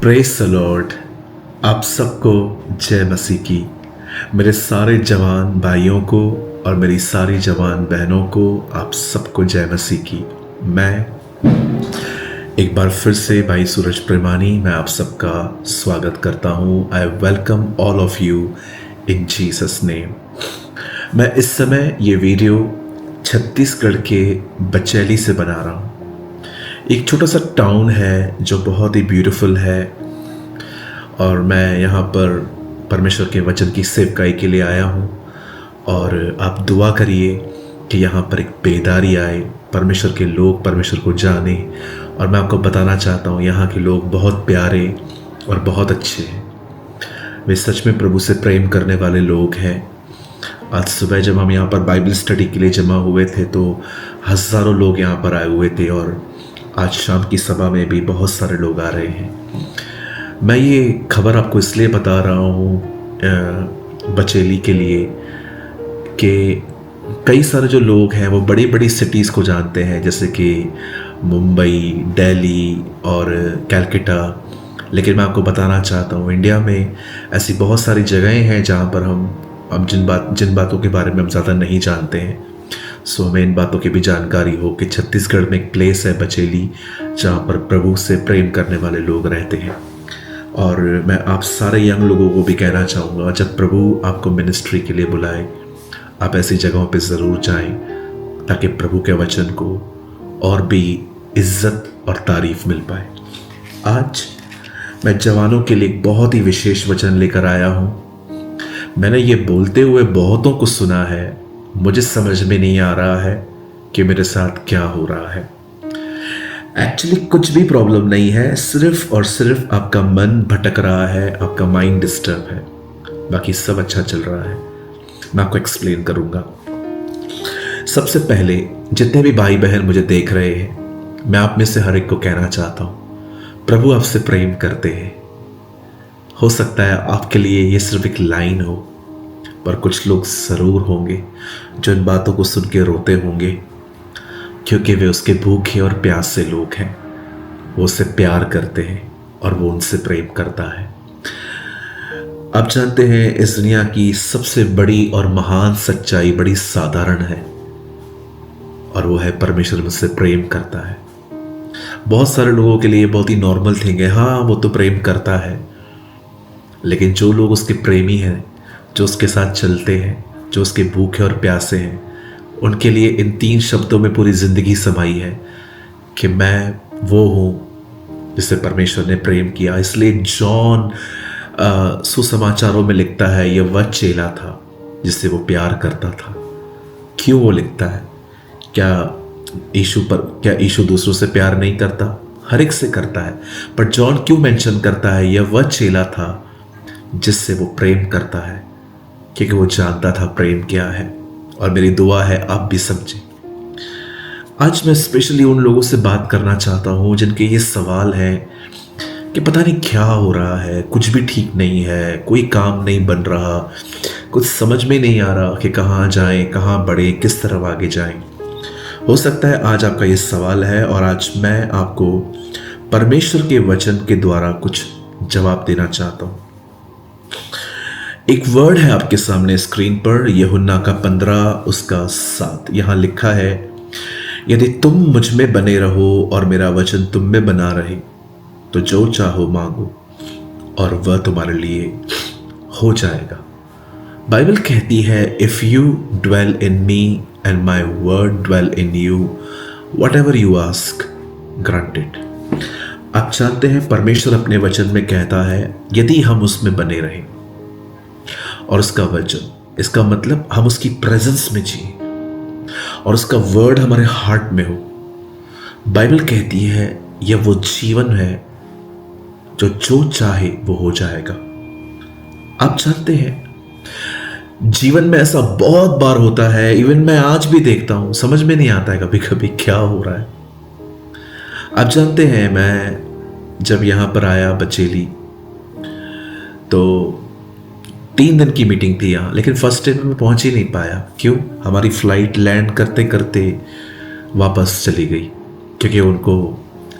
Praise the Lord. आप सबको जय मसीह की। मेरे सारे जवान भाइयों को और मेरी सारी जवान बहनों को आप सबको जय मसीह की। मैं एक बार फिर से भाई सूरज प्रेमानी मैं आप सबका स्वागत करता हूँ। I welcome all of you in Jesus name. मैं इस समय ये वीडियो छत्तीसगढ़ के बचैली से बना रहा हूँ। एक छोटा सा टाउन है जो बहुत ही ब्यूटीफुल है और मैं यहाँ पर परमेश्वर के वचन की सेवकाई के लिए आया हूँ। और आप दुआ करिए कि यहाँ पर एक बेदारी आए, परमेश्वर के लोग परमेश्वर को जाने। और मैं आपको बताना चाहता हूँ यहाँ के लोग बहुत प्यारे और बहुत अच्छे हैं। वे सच में प्रभु से प्रेम करने वाले लोग हैं। आज सुबह जब हम यहाँ पर बाइबल स्टडी के लिए जमा हुए थे तो हज़ारों लोग यहाँ पर आए हुए थे और आज शाम की सभा में भी बहुत सारे लोग आ रहे हैं। मैं ये खबर आपको इसलिए बता रहा हूँ बचेली के लिए कि कई सारे जो लोग हैं वो बड़ी बड़ी सिटीज़ को जानते हैं, जैसे कि मुंबई, दिल्ली और कलकत्ता। लेकिन मैं आपको बताना चाहता हूँ इंडिया में ऐसी बहुत सारी जगहें हैं जहाँ पर हम जिन बातों के बारे में हम ज़्यादा नहीं जानते हैं। सो हमें इन बातों की भी जानकारी हो कि छत्तीसगढ़ में एक प्लेस है बचेली जहाँ पर प्रभु से प्रेम करने वाले लोग रहते हैं। और मैं आप सारे यंग लोगों को भी कहना चाहूँगा, जब प्रभु आपको मिनिस्ट्री के लिए बुलाए आप ऐसी जगहों पे ज़रूर जाएं ताकि प्रभु के वचन को और भी इज्जत और तारीफ मिल पाए। आज मैं जवानों के लिए एक बहुत ही विशेष वचन लेकर आया हूँ। मैंने ये बोलते हुए बहुतों को सुना है, मुझे समझ में नहीं आ रहा है कि मेरे साथ क्या हो रहा है। एक्चुअली कुछ भी प्रॉब्लम नहीं है, सिर्फ और सिर्फ आपका मन भटक रहा है, आपका माइंड डिस्टर्ब है, बाकी सब अच्छा चल रहा है। मैं आपको एक्सप्लेन करूंगा। सबसे पहले जितने भी भाई बहन मुझे देख रहे हैं, मैं आप में से हर एक को कहना चाहता हूं, प्रभु आपसे प्रेम करते हैं। हो सकता है आपके लिए ये सिर्फ एक लाइन हो, पर कुछ लोग ज़रूर होंगे जो इन बातों को सुन के रोते होंगे, क्योंकि वे उसके भूखे और प्यासे लोग हैं। वो उससे प्यार करते हैं और वो उनसे प्रेम करता है। आप जानते हैं इस दुनिया की सबसे बड़ी और महान सच्चाई बड़ी साधारण है और वो है परमेश्वर मुझसे प्रेम करता है। बहुत सारे लोगों के लिए बहुत ही नॉर्मल थिंग है, हाँ वो तो प्रेम करता है। लेकिन जो लोग उसके प्रेमी हैं, जो उसके साथ चलते हैं, जो उसके भूखे और प्यासे हैं, उनके लिए इन 3 शब्दों में पूरी ज़िंदगी समाई है कि मैं वो हूँ जिसे परमेश्वर ने प्रेम किया। इसलिए जॉन सुसमाचारों में लिखता है यह वह चेला था जिससे वो प्यार करता था। क्यों वो लिखता है? क्या यीशु दूसरों से प्यार नहीं करता? हर एक से करता है। पर जॉन क्यों मेंशन करता है यह वह चेला था जिससे वो प्रेम करता है? क्योंकि वो जानता था प्रेम क्या है। और मेरी दुआ है आप भी समझें। आज मैं स्पेशली उन लोगों से बात करना चाहता हूँ जिनके ये सवाल है कि पता नहीं क्या हो रहा है, कुछ भी ठीक नहीं है, कोई काम नहीं बन रहा, कुछ समझ में नहीं आ रहा कि कहाँ जाएं, कहाँ बढ़े, किस तरफ आगे जाएं। हो सकता है आज आपका ये सवाल है और आज मैं आपको परमेश्वर के वचन के द्वारा कुछ जवाब देना चाहता हूँ। एक वर्ड है आपके सामने स्क्रीन पर, यूहन्ना का 15 उसका 7। यहाँ लिखा है, यदि तुम मुझ में बने रहो और मेरा वचन तुम में बना रहे तो जो चाहो मांगो और वह तुम्हारे लिए हो जाएगा। बाइबल कहती है, if you dwell in me and my word dwell in you, whatever you ask granted. आप जानते हैं परमेश्वर अपने वचन में कहता है यदि हम उसमें बने रहें और उसका वचन, इसका मतलब हम उसकी प्रेजेंस में जिए और उसका वर्ड हमारे हार्ट में हो। बाइबल कहती है यह वो जीवन है जो चाहे वो हो जाएगा। आप जानते हैं जीवन में ऐसा बहुत बार होता है, इवन मैं आज भी देखता हूं, समझ में नहीं आता है कभी कभी क्या हो रहा है। आप जानते हैं मैं जब यहां पर आया बचेली तो 3 दिन की मीटिंग थी यहाँ, लेकिन फर्स्ट डे में मैं पहुंच ही नहीं पाया। क्यों? हमारी फ्लाइट लैंड करते करते वापस चली गई, क्योंकि उनको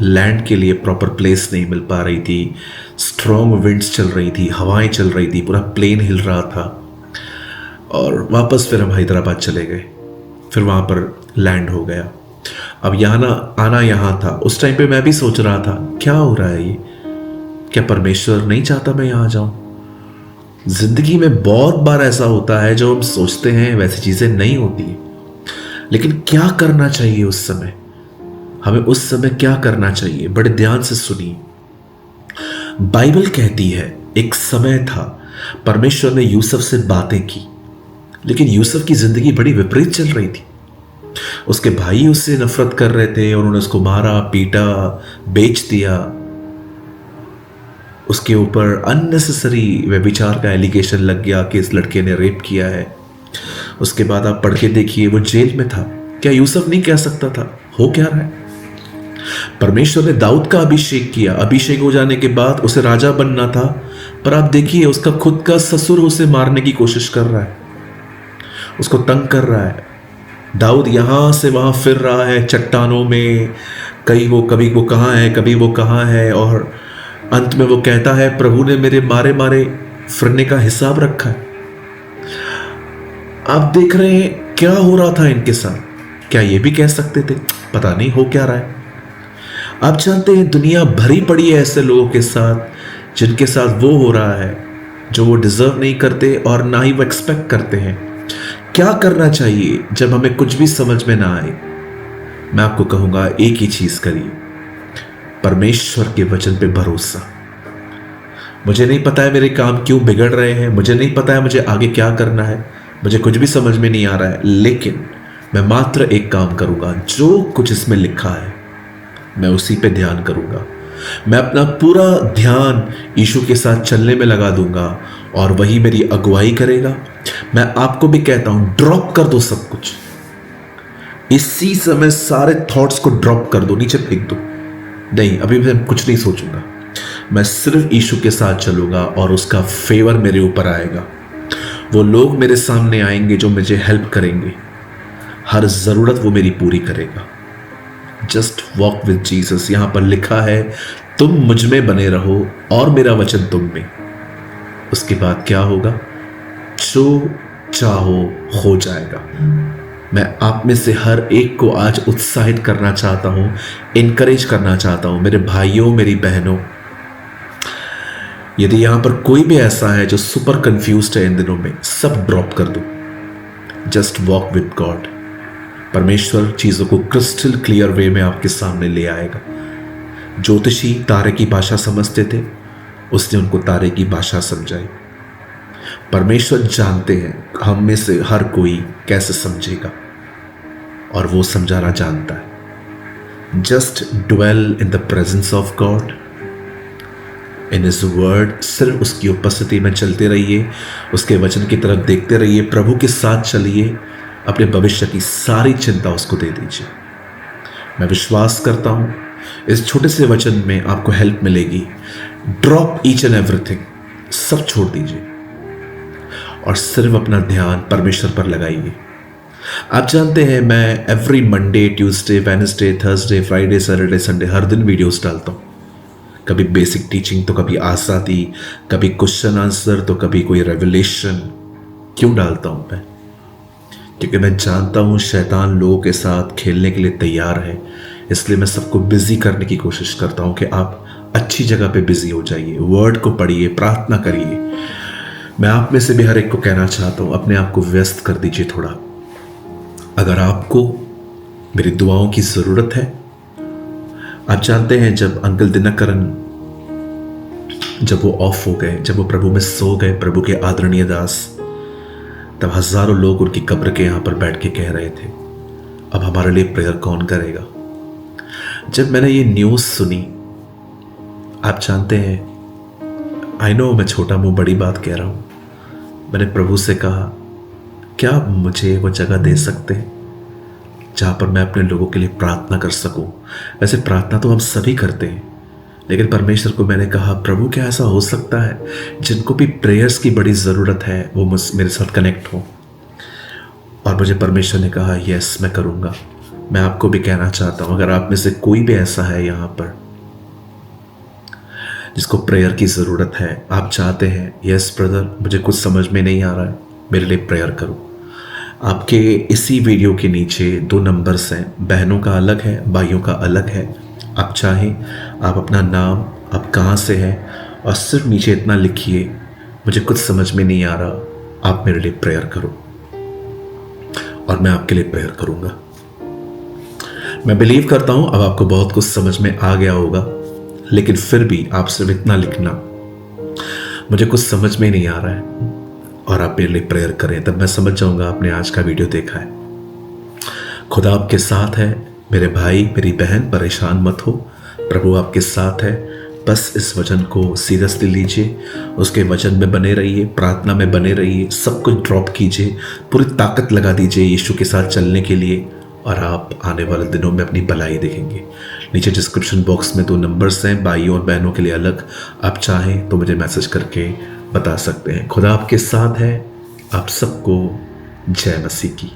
लैंड के लिए प्रॉपर प्लेस नहीं मिल पा रही थी, स्ट्रॉन्ग विंड्स चल रही थी, हवाएं चल रही थी, पूरा प्लेन हिल रहा था। और वापस फिर हम हैदराबाद चले गए, फिर वहाँ पर लैंड हो गया। अब यहाँ आना यहाँ था। उस टाइम पे मैं भी सोच रहा था क्या हो रहा है ये, क्या परमेश्वर नहीं चाहता मैं यहाँ जाऊँ? जिंदगी में बहुत बार ऐसा होता है जो हम सोचते हैं वैसी चीजें नहीं होती है। लेकिन क्या करना चाहिए उस समय, हमें उस समय क्या करना चाहिए? बड़े ध्यान से सुनिए। बाइबल कहती है एक समय था, परमेश्वर ने यूसुफ से बातें की, लेकिन यूसुफ की जिंदगी बड़ी विपरीत चल रही थी। उसके भाई उससे नफरत कर रहे थे, उन्होंने उसको मारा, पीटा, बेच दिया। उसके ऊपर अननेसेसरी व्यभिचार का एलिगेशन लग गया कि इस लड़के ने रेप किया है। उसके बाद आप पढ़ के देखिए, वो जेल में था। क्या यूसुफ नहीं कह सकता था हो क्या रहा है? परमेश्वर ने दाऊद का अभिषेक किया, अभिषेक हो जाने के बाद उसे राजा बनना था, पर आप देखिए उसका खुद का ससुर उसे मारने की कोशिश कर रहा है, उसको तंग कर रहा है। दाऊद यहां से वहां फिर रहा है चट्टानों में, कभी वो कहाँ है, कभी वो कहाँ है, और अंत में वो कहता है प्रभु ने मेरे मारे मारे फिरने का हिसाब रखा है। आप देख रहे हैं क्या हो रहा था इनके साथ। क्या ये भी कह सकते थे पता नहीं हो क्या रहा है? आप जानते हैं दुनिया भरी पड़ी है ऐसे लोगों के साथ जिनके साथ वो हो रहा है जो वो डिजर्व नहीं करते और ना ही वो एक्सपेक्ट करते हैं। क्या करना चाहिए जब हमें कुछ भी समझ में ना आए? मैं आपको कहूंगा एक ही चीज करिए, परमेश्वर के वचन पे भरोसा। मुझे नहीं पता है मेरे काम क्यों बिगड़ रहे हैं, मुझे नहीं पता है मुझे आगे क्या करना है, मुझे कुछ भी समझ में नहीं आ रहा है, लेकिन मैं मात्र एक काम करूंगा, जो कुछ इसमें लिखा है मैं उसी पे ध्यान करूंगा। मैं अपना पूरा ध्यान यीशु के साथ चलने में लगा दूंगा और वही मेरी अगुवाई करेगा। मैं आपको भी कहता हूं ड्रॉप कर दो सब कुछ, इसी समय सारे थॉट्स को ड्रॉप कर दो, नीचे फेंक दो। नहीं, अभी मैं कुछ नहीं सोचूंगा, मैं सिर्फ यीशु के साथ चलूंगा और उसका फेवर मेरे ऊपर आएगा। वो लोग मेरे सामने आएंगे जो मुझे हेल्प करेंगे, हर जरूरत वो मेरी पूरी करेगा। Just walk with Jesus. यहां पर लिखा है तुम मुझ में बने रहो और मेरा वचन तुम में। उसके बाद क्या होगा? जो चाहो हो जाएगा। मैं आप में से हर एक को आज उत्साहित करना चाहता हूं, इनकरेज करना चाहता हूं। मेरे भाइयों, मेरी बहनों, यदि यहां पर कोई भी ऐसा है जो सुपर कंफ्यूज्ड है इन दिनों में, सब ड्रॉप कर दो। Just walk with God. परमेश्वर चीजों को क्रिस्टल क्लियर वे में आपके सामने ले आएगा। ज्योतिषी तारे की भाषा समझते थे, उसने उनको तारे की भाषा समझाई। परमेश्वर जानते हैं हम में से हर कोई कैसे समझेगा और वो समझाना जानता है। Just dwell in the presence of God, in his word. सिर्फ उसकी उपस्थिति में चलते रहिए, उसके वचन की तरफ देखते रहिए, प्रभु के साथ चलिए, अपने भविष्य की सारी चिंता उसको दे दीजिए। मैं विश्वास करता हूं इस छोटे से वचन में आपको हेल्प मिलेगी। ड्रॉप ईच एंड एवरीथिंग, सब छोड़ दीजिए और सिर्फ अपना ध्यान परमेश्वर पर लगाइए। आप जानते हैं मैं every Monday, Tuesday, Wednesday, Thursday, Friday, Saturday, Sunday हर दिन वीडियोस डालता हूँ। कभी बेसिक टीचिंग तो कभी आसादी, कभी क्वेश्चन आंसर तो कभी कोई रेवलेशन। क्यों डालता हूँ मैं? क्योंकि मैं जानता हूँ शैतान लोगों के साथ खेलने के लिए तैयार है। इसलिए मैं सबको बिजी करने की कोशिश करता हूँ कि आप अच्छी जगह पे बिजी हो जाइए, वर्ड को पढ़िए, प्रार्थना करिए। मैं आप में से भी हर एक को कहना चाहता हूँ अपने आप को व्यस्त कर दीजिए थोड़ा। अगर आपको मेरी दुआओं की ज़रूरत है, आप जानते हैं जब अंकल दिनकरन जब वो ऑफ हो गए, जब वो प्रभु में सो गए, प्रभु के आदरणीय दास, तब हजारों लोग उनकी कब्र के यहाँ पर बैठ के कह रहे थे अब हमारे लिए प्रेयर कौन करेगा। जब मैंने ये न्यूज़ सुनी, आप जानते हैं आई नो मैं छोटा मुंह बड़ी बात कह रहा हूँ, मैंने प्रभु से कहा क्या आप मुझे वो जगह दे सकते हैं जहाँ पर मैं अपने लोगों के लिए प्रार्थना कर सकूं। वैसे प्रार्थना तो हम सभी करते हैं, लेकिन परमेश्वर को मैंने कहा प्रभु क्या ऐसा हो सकता है जिनको भी प्रेयर्स की बड़ी ज़रूरत है वो मेरे साथ कनेक्ट हो। और मुझे परमेश्वर ने कहा यस मैं करूँगा। मैं आपको भी कहना चाहता हूँ अगर आप में से कोई भी ऐसा है यहाँ पर जिसको प्रेयर की ज़रूरत है, आप चाहते हैं यस ब्रदर मुझे कुछ समझ में नहीं आ रहा है, मेरे लिए प्रेयर करो, आपके इसी वीडियो के नीचे 2 नंबर्स हैं, बहनों का अलग है, भाइयों का अलग है। आप चाहें आप अपना नाम, आप कहाँ से हैं, और सिर्फ नीचे इतना लिखिए मुझे कुछ समझ में नहीं आ रहा, आप मेरे लिए प्रेयर करो और मैं आपके लिए प्रेयर करूँगा। मैं बिलीव करता हूँ अब आपको बहुत कुछ समझ में आ गया होगा, लेकिन फिर भी आप सिर्फ इतना लिखना मुझे कुछ समझ में नहीं आ रहा है और आप मेरे लिए प्रेयर करें, तब मैं समझ जाऊंगा आपने आज का वीडियो देखा है। खुदा आपके साथ है मेरे भाई मेरी बहन, परेशान मत हो, प्रभु आपके साथ है। बस इस वचन को सीरियसली लीजिए, उसके वचन में बने रहिए, प्रार्थना में बने रहिए, सब कुछ ड्रॉप कीजिए, पूरी ताकत लगा दीजिए यीशु के साथ चलने के लिए, और आप आने वाले दिनों में अपनी भलाई देखेंगे। नीचे डिस्क्रिप्शन बॉक्स में 2 नंबर्स हैं, भाइयों और बहनों के लिए अलग, आप चाहें तो मुझे मैसेज करके बता सकते हैं। खुदा आपके साथ है। आप सबको जय मसीह की।